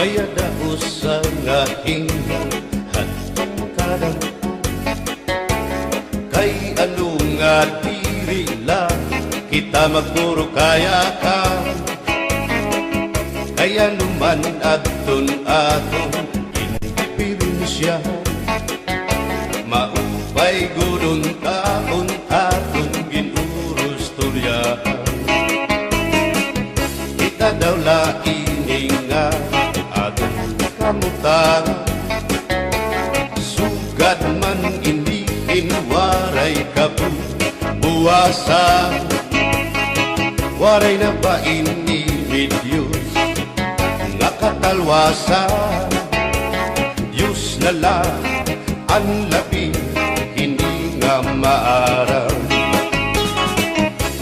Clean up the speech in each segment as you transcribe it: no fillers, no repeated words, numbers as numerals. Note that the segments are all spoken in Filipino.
mayada usa nga hingan kadang kay ano nga diri lang kita magpuro kaya ka kaya naman aton indiferensya maupay gudon taon aton ginurus turyahan kita daw laing nga aton kamutan sugad man hindi waray kabuwasan waray na ba ini Diyos nga katalwasan Diyos na lang ang labi hindi nga maaraw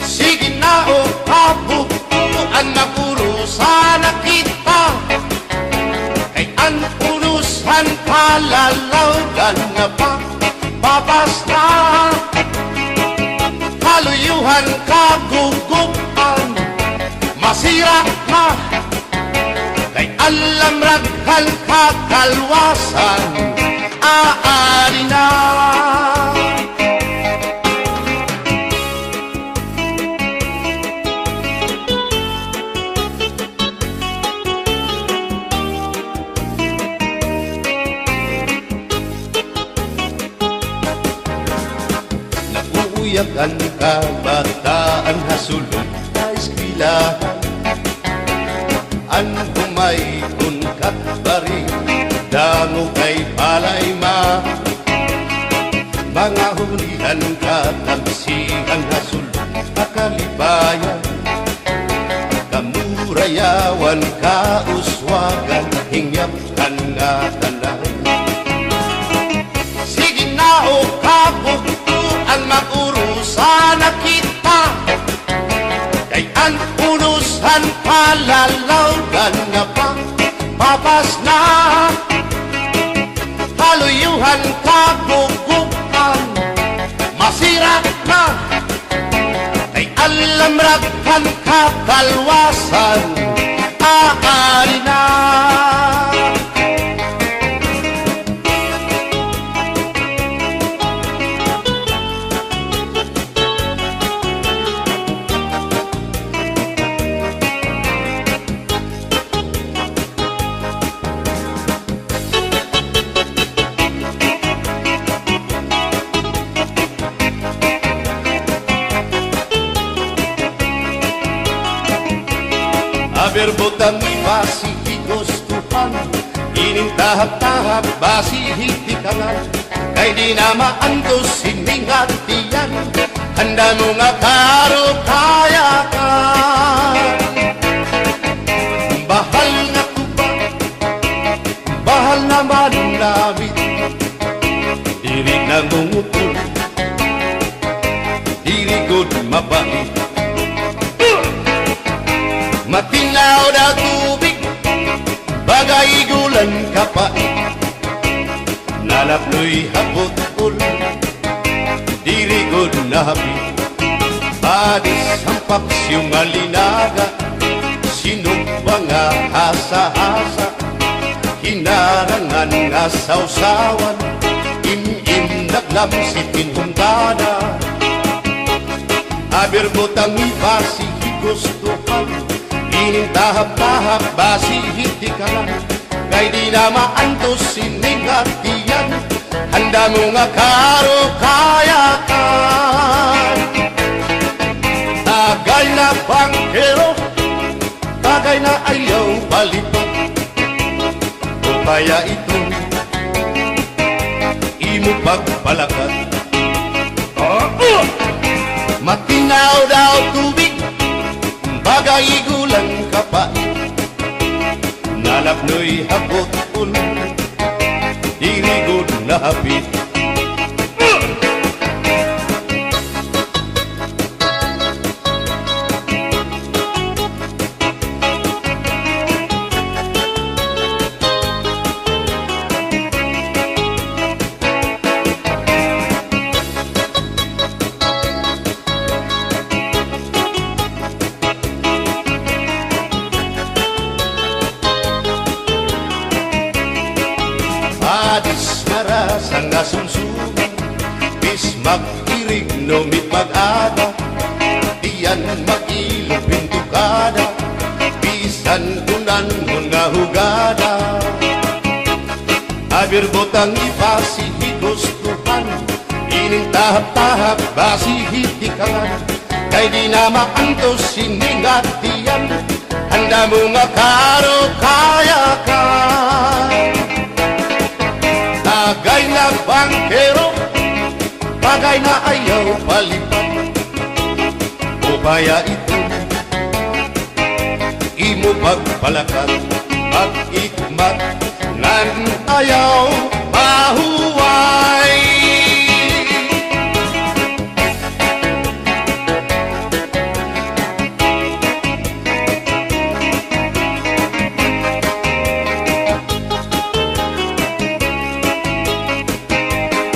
sige na o kabukuan na urusan na kita kay ang urusan palalawgan na pa babasta kaluyuhan kagugupan masira ka kay alam raghal kakalwasan aari na ang kabataan hasulod na eskwelahan ang humayton katbari dango kay palayma mga hulihan katagsihan hasulod akalibayan kamurayawan kauswagan hingyapkan nga tanan sige na o kabukuan magurusan na kita kay ang urusan palalawgan nga pa papas na haluyuhan kagugupan masira na kay alam raghal kakalwasan aari na berbutang basi higustuhan ining tahap-tahap basi hitikanan kay di na maantos siningatiyan handa mo nga karo kayakan bahal nga tuba bahal na manunawit diri na ngungutol diri good mabait matinaw na tubig, bagay gulan kapait. Nalaploy hapot-ul, dirigod na hapit. Padis ang paksyong alinaga, sinumba nga hasa-hasa. Hinarangan nga sausawan, im-im naglamsitin hundada. Aber butang ibasi higustuhan, ining tahap-tahap basi hindi ka lang kay di na maantos siningatiyan handa mo nga karo kayakan tagay na bangkero tagay na ayaw palipad upaya ito imo pagpalakad matinaw daw tubig bagay gulang kapait nalapnoy hapot-ul dirigod na hapit nga sumsuman, bis mag-irig no mit mag-ada, diyan mag-ilog pintukada, bisan kunan nga hugada. Abir botang ipasi higustuhan, ining tahap-tahap basi hitikalan, kay di na maantos siningatian, handa mo nga karo kaya ka. Tagay na bangkero, bagay na ayaw palipat, o kaya ito imo pagpalakat, pag-ikmat nan ayaw mahuway.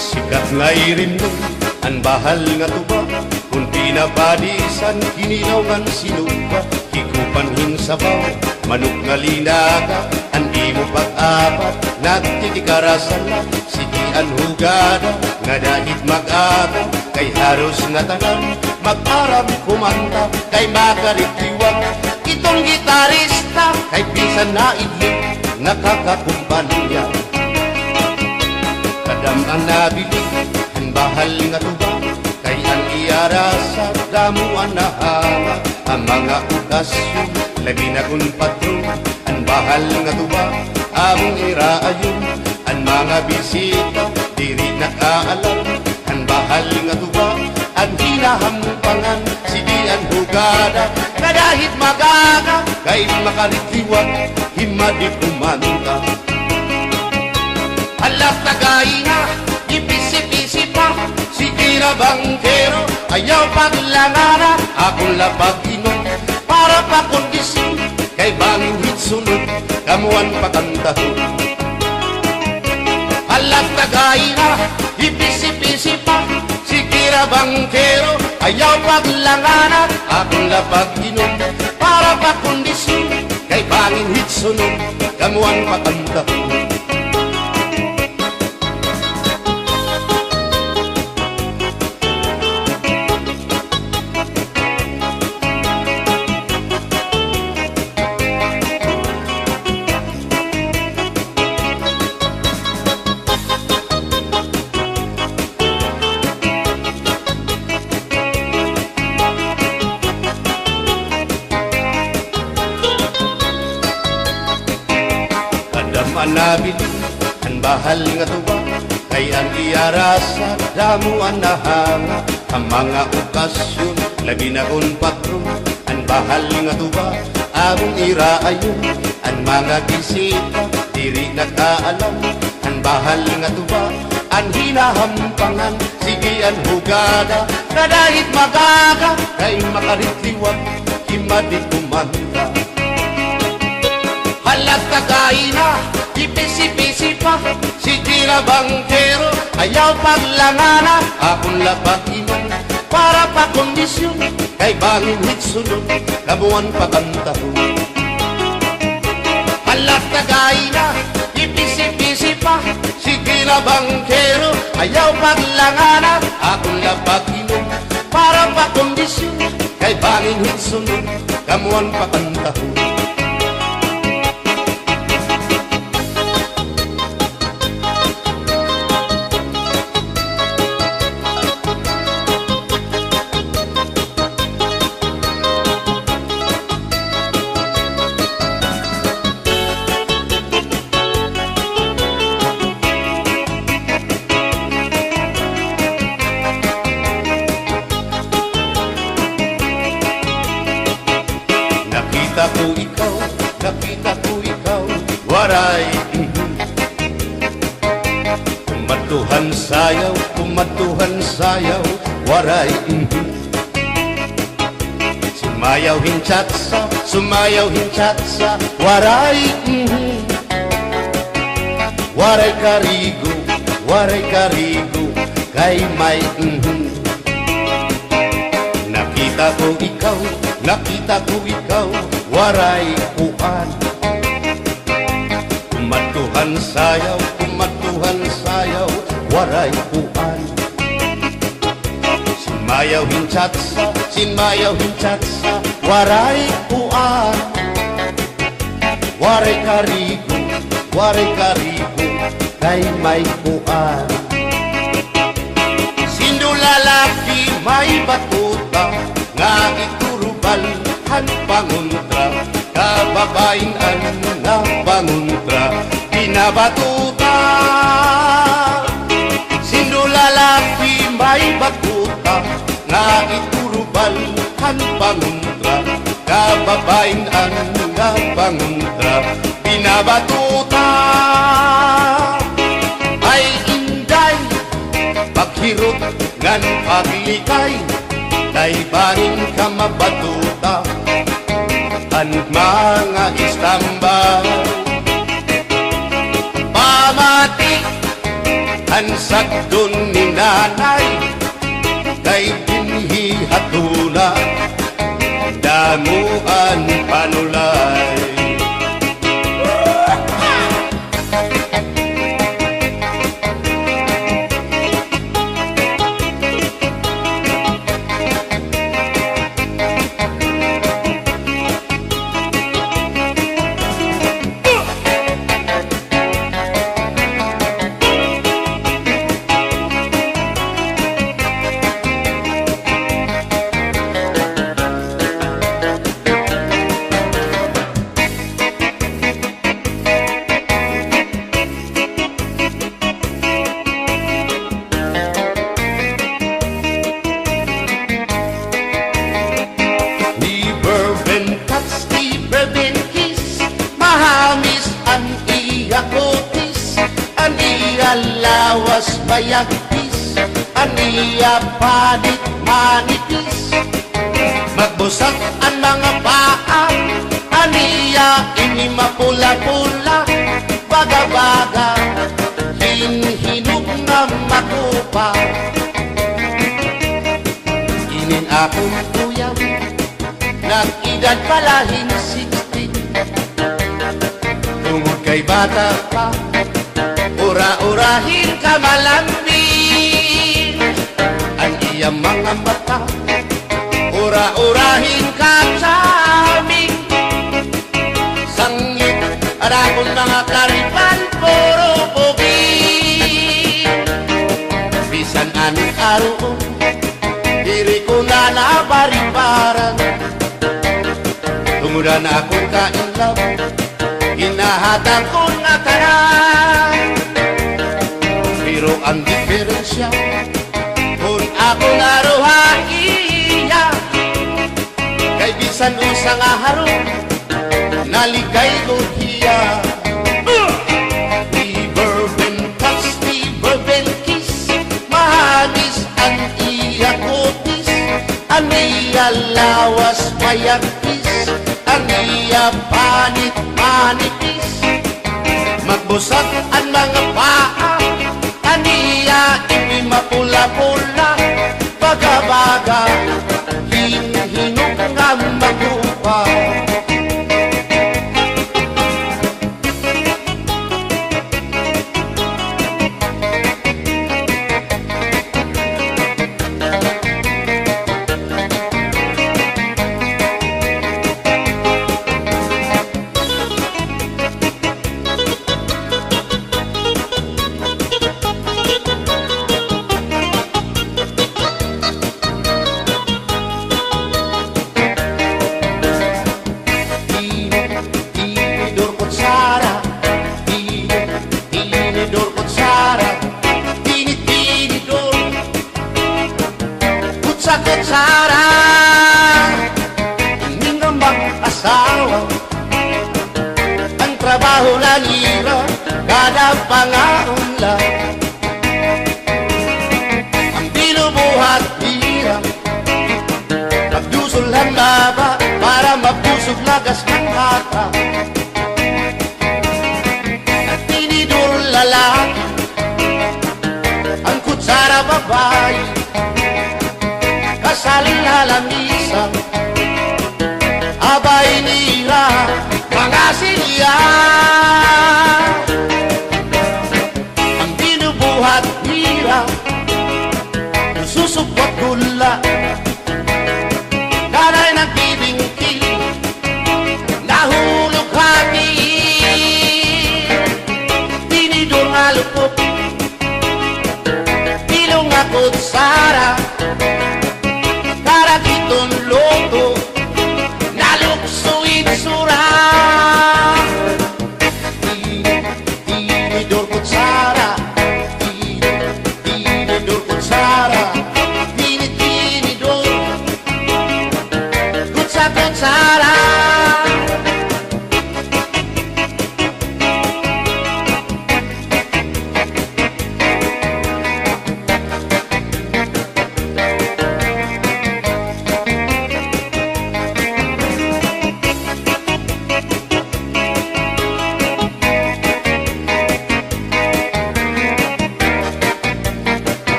Sikat nga irin mo ang bahal nga tuba, kung pinabadisan kinilaw ngan sinuba, hikupanhin sabaw manok nga linaga, andi mo pag-apat nagtitikarasan na, sige ang hugada nga dahit mag-aga, kay haros nga tanan mag-aram kumanta, kay makaritiwag itong gitarista, kay bisan na idlip nakakakumpanya. Kadam ang nabili ang bahal nga tuba, kay ang iarasa damuan na hanga, ang mga okasyon labi na kung patron, ang bahal nga tuba among iraayon, ang mga bisita diri nakaalam, ang bahal nga tuba ang hinahampangan, sige ang hugada nga dahit magaga, kay makaritiwag himadi kumanta. Alat tagay na ipisi-pisi pa, sige na bangkero ayaw paglangana, akong lapag-inom para pa kondisyon, kay bangin hitsunod kamuan pakantahon. Alat tagay na ipisi-pisi pa, sige na bangkero ayaw paglangana, akong lapag-inom para pa kondisyon, kay bangin hitsunod kamuan pakantahon. Manabili ang bahal nga tuba, kay ang iarasa damuan na hanga, ang mga okasyon labi na kung patron, ang bahal nga tuba among iraayon, ang mga bisita diri nakaalam, ang bahal nga tuba ang hinahampangan, sige ang hugada na dahit magaga, kay makaritiwag himadi kumanta. Halat tagay na ipisi-pisi pa, sige na bangkero ayaw paglangana, akong lapag-inom para pa kondisyon, kay bangin hitsunod kamuan pakantahon. Halat tagay na ipisi-pisi pa, sige na bangkero ayaw paglangana, akong lapag-inom para pa kondisyon, kay bangin hitsunod kamuan pakantahon. Nakita ko ikaw, waray kumatuhan sayaw, waray sumayaw hinchatsa, waray waray karigo, kay may Nakita ko ikaw, waray uan, kumatuhan sayaw, waray puan. Sinmayaw hinchatsa, waray puan. Waray karigo, kay may puan. Sino lalaki may batuta, nga iturubal han panguntra, kababayan na panguntra, pinabatuta. Sino lalaki may batuta, nga iturubal han panguntra, kababayan na panguntra, pinabatuta. Ay inday, paghirot ngan paglikay, tay bahin ka mabatuta, ang mga istambay. Pamati, ang sagdon ni nanay, kay binhi hatula, damuan panulay. Lawas bayagpis, aniya panit manipis, magbusat ang mga paa, aniya ini mapula-pula, baga-baga, hinhinug na makupa. Inin akong tuyang, nag-edad palahin 60, tungod kay bata pa, ura-urahin ka malambing, ang iyang mga mata, ura-urahin ka saming, sangit at akong mga klaripan, puro pugi. Bisan anong araw, diri ko na nabaribaran, tumudan akong kainlaw, hinahatang ko na tanan. Pero ang diferensya, kung ako naruhaiya, kay bisan usang aharong, naligay ko hiya. Never been touched, never been kissed, mahamis ang iya kutis, ang iya lawas mayagpis, ang iya panit manipis, magbusat ang mga paa, aniya ini mapula-pula, baga-baga, hinhinug nga magupa. Kutsara, hindi na mag-asawa, ang trabaho lang hirap, kada pangaunla, ang binubuhat hirap, magdusul ang baba para mabusog lagas ng hata, at tinidor lalaki, ang kutsara babae, kasaling lalamisan, abay nila mga silya, ang binubuhat niya kutsara para kitong loto naluksuin sura. Tinidor kutsara, tinidor kutsara, tinidor kutsara.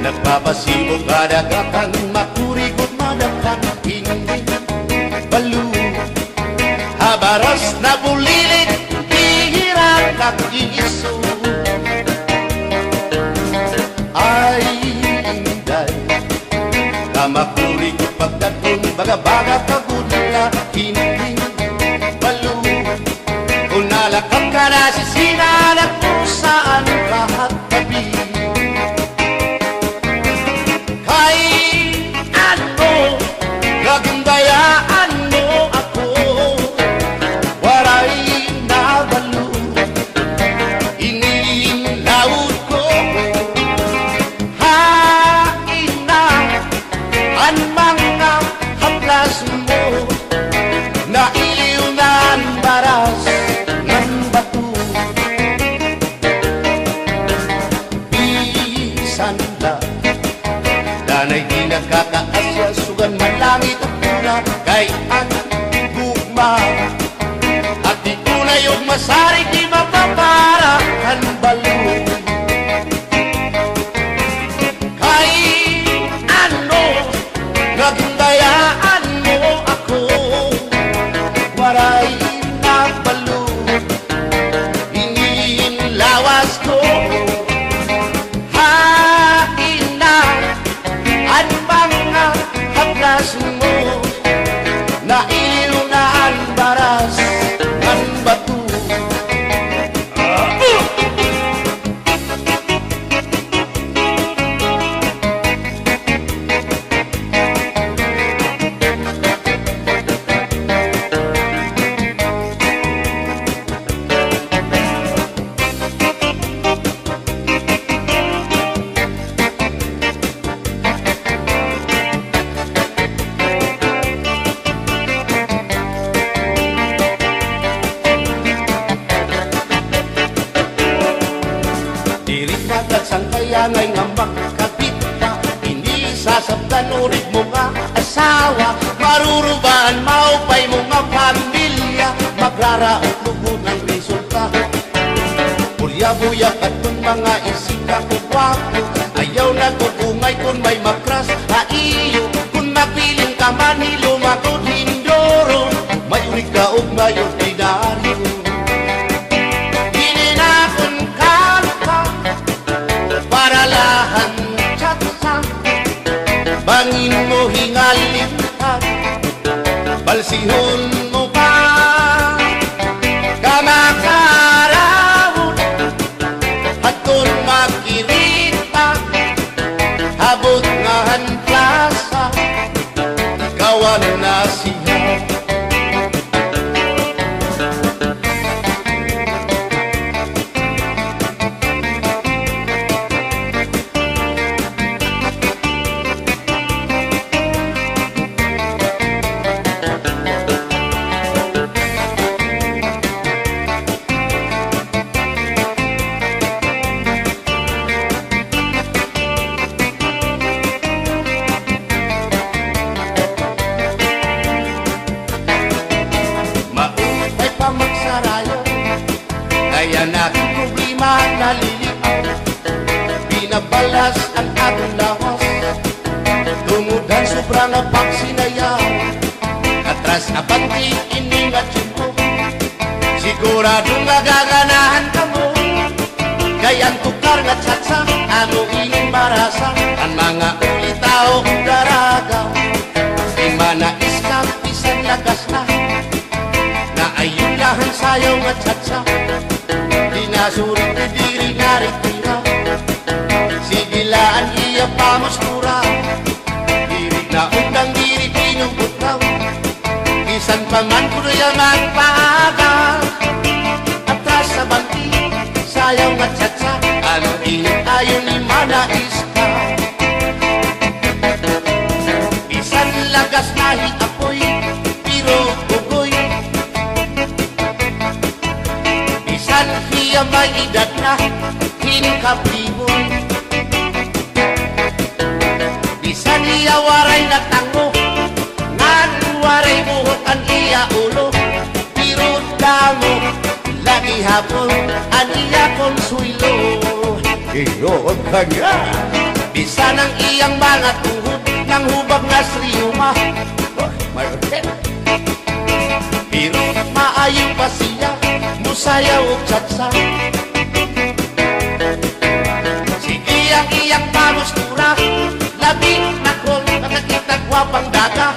Nagpapasibo kadagatan, makurikot madagkan, hindi balo. Habaras na bulilit, hihirap nag-iiso. Ay, inday, kamakurikot pagdatong baga-baga kagudla, hindi balo. Kung nalakap ka na sisinanak kung saan kahit tabi. Gagundayaan mo ako, waray na balo, inilaot ko. Hain na ang mga haplas mo, nailiw na ang baras ng bato. Bisan na danay di nagkakaasya, sugan man langit at tuna, kay ang gugma. At di ko na yung masarig, di mapapara kan balo. Kay ano, nagundayaan mo ako, waray na balo, hingin lawas ko. At mga haplas mo, nailiw na ang baras ng bato. Dirikagat sang kayangay nga makakapit ka, hindi sasabtan ulit mo nga asawa. Marurubaan maupay mo nga pamilya, magraraot lubod ng resulta. Bulya-buyak at kung mga isika ko wapo, ayaw na kukungay kung may makras haiyo. Kung mapiling ka man hilumagod hindoro, may urig ka o may ordinaryo. Paralahan tsatsa, bangin mo hingalimpan, balsihon mo pa, kamakarawon, at kung makirita, habot nga han plasa, ikawan na siya. Kaya natin problema naliliaw, binabalas ang ating lawas, tumudan sobrang pagsinayaw. Atras na pati iningat mo, siguradong nagaganahan ka mo. Kayang tukar nga tsatsa, ano ining marasa, ang mga ulitaw daraga. Di manais ka, pisan lagas na ayun lang sayaw nga tsatsa. Dinasurit na diri naritira, sigilaan iya pamustura. Diri na undang diri pinubutraw, isan pa man kuya magpaagal. Atras sa bangki, sayaw nga tsatsa, ano init ayon ni manais ka. Isan lagas nahi apoy, pero bugoy. Isan hiya may edad na, hinkapriboy. Bisan iya waray na tango, ngan waray buhok ang iya ulo. Pero damo, lagi hapon, ang iya konsuelo. Iyon ka niya. Bisan ang iyang mga tuhod, nang hubag na sriyuma. Pero maayo pa siya, musayaw o tsatsa. Sige ang iyang pamustura, labi na kol, nakakita gwapang daga.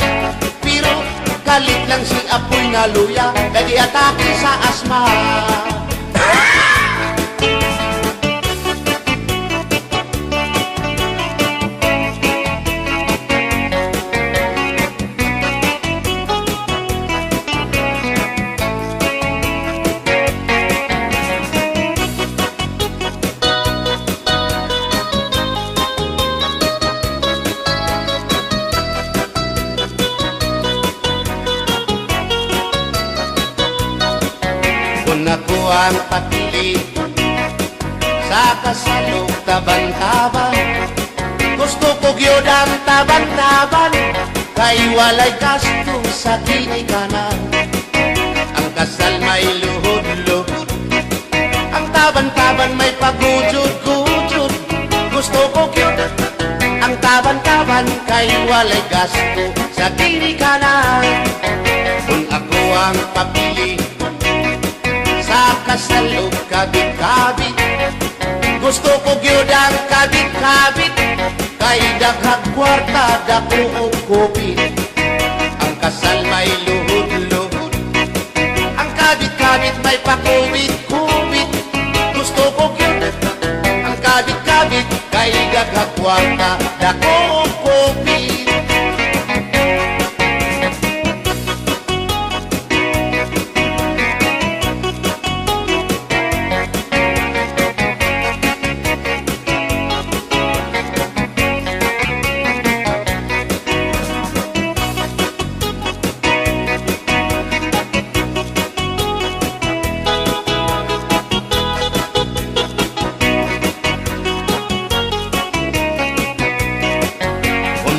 Pero kalit lang si apoy na luya, kadi atake sa asma. Kung ako ang papili sa kasalog taban-taban, gusto ko gyud ang taban-taban, kay walay gasto sa ginikanan. Ang kasal may luhod-luhod, ang taban-taban may pagujud-gujud. Gusto ko gyud ang taban-taban, kay walay gasto sa ginikanan. Kung ako ang papili sa kasalog kabit-kabit, gusto ko gyud ang kabit-kabit, kay daghang kwarta dako og kopit. Ang kasal may luhod-luhod, ang kabit-kabit may pakubit-kubit. Gusto ko gyud ang kabit-kabit, kay daghang kwarta dako og kopit.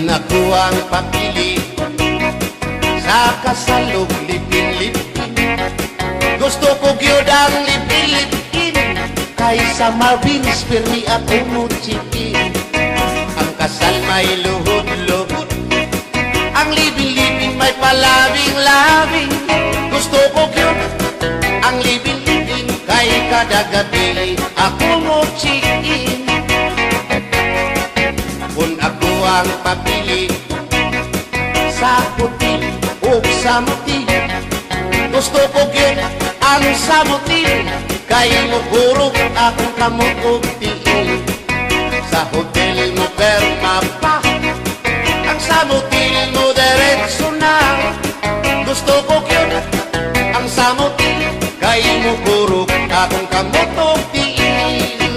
Ako ang papili sa kasalog lipin-lipin, gusto ko gyud ang lipin-lipin, kaysa Marvin's Permi at Umuchikin. Ang kasal may luhod-luhod, ang lipin-lipin may palabing-labing. Gusto ko gyud ang lipin-lipin, kay kada gabi ako Umuchikin. Kung ako ang papili sa puti o samuti, gusto ko gyud ang samuti, kay muhurog akong kamot og tiil. Sa hotel mo perma pa, ang samuti mo diretso na. Gusto ko gyud ang samuti, kay muhurog akong kamot og tiil.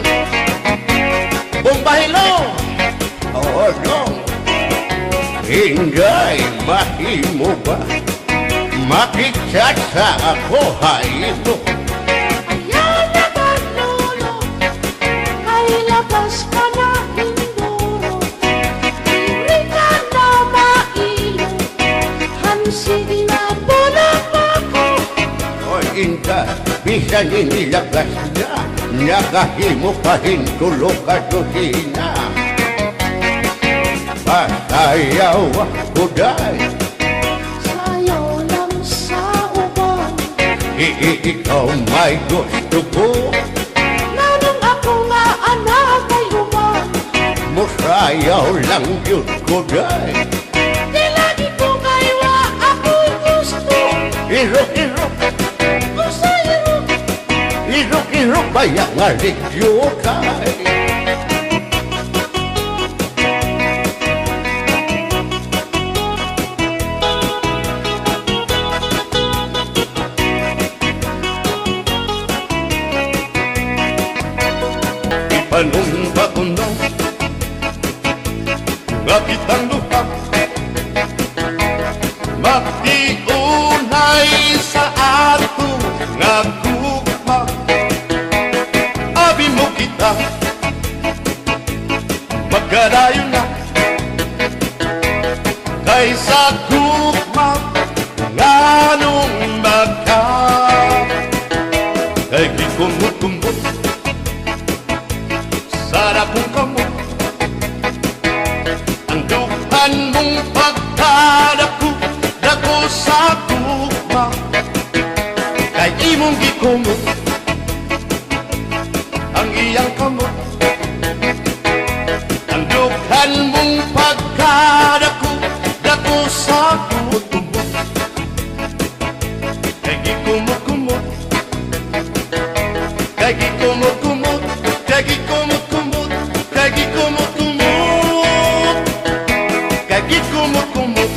Bumbahilo! Oh no, Inday, mahimo ba makichat sa ako haylo? Ayaw na ba, lolo? Ay labas ka na, indoro. Diri ka na mailo, hansig na bulang ako. O Inday, bisan inilagas na, nakahimo pa hintulog ka dohina. Pasayaw ako day, Sayaw lang sa uban, ikaw may gusto ko. nanong ako nga anak ay uban. Musayaw lang yun ko day. Di lagi ko kaywa ako'y gusto. Iro, Kung sa'yo Biro ba yang aligyo kay Ipanumba ko na nga kitang lupa magtiunay sa ato nga gugma abi mo kita magkalayo na kaysa gugma nga nung magka kay gikumot-kumot sarap kong kamot ang dukan mong pagkadako dako sa gugma kay imong gikumot ang iyang kamot ang dukan mong pagkadako dako sa gugma kay gikumot-kumot kay gikumot-kumot kay gikumot-kumot kay gikumot-kumot kay gikumot-kumot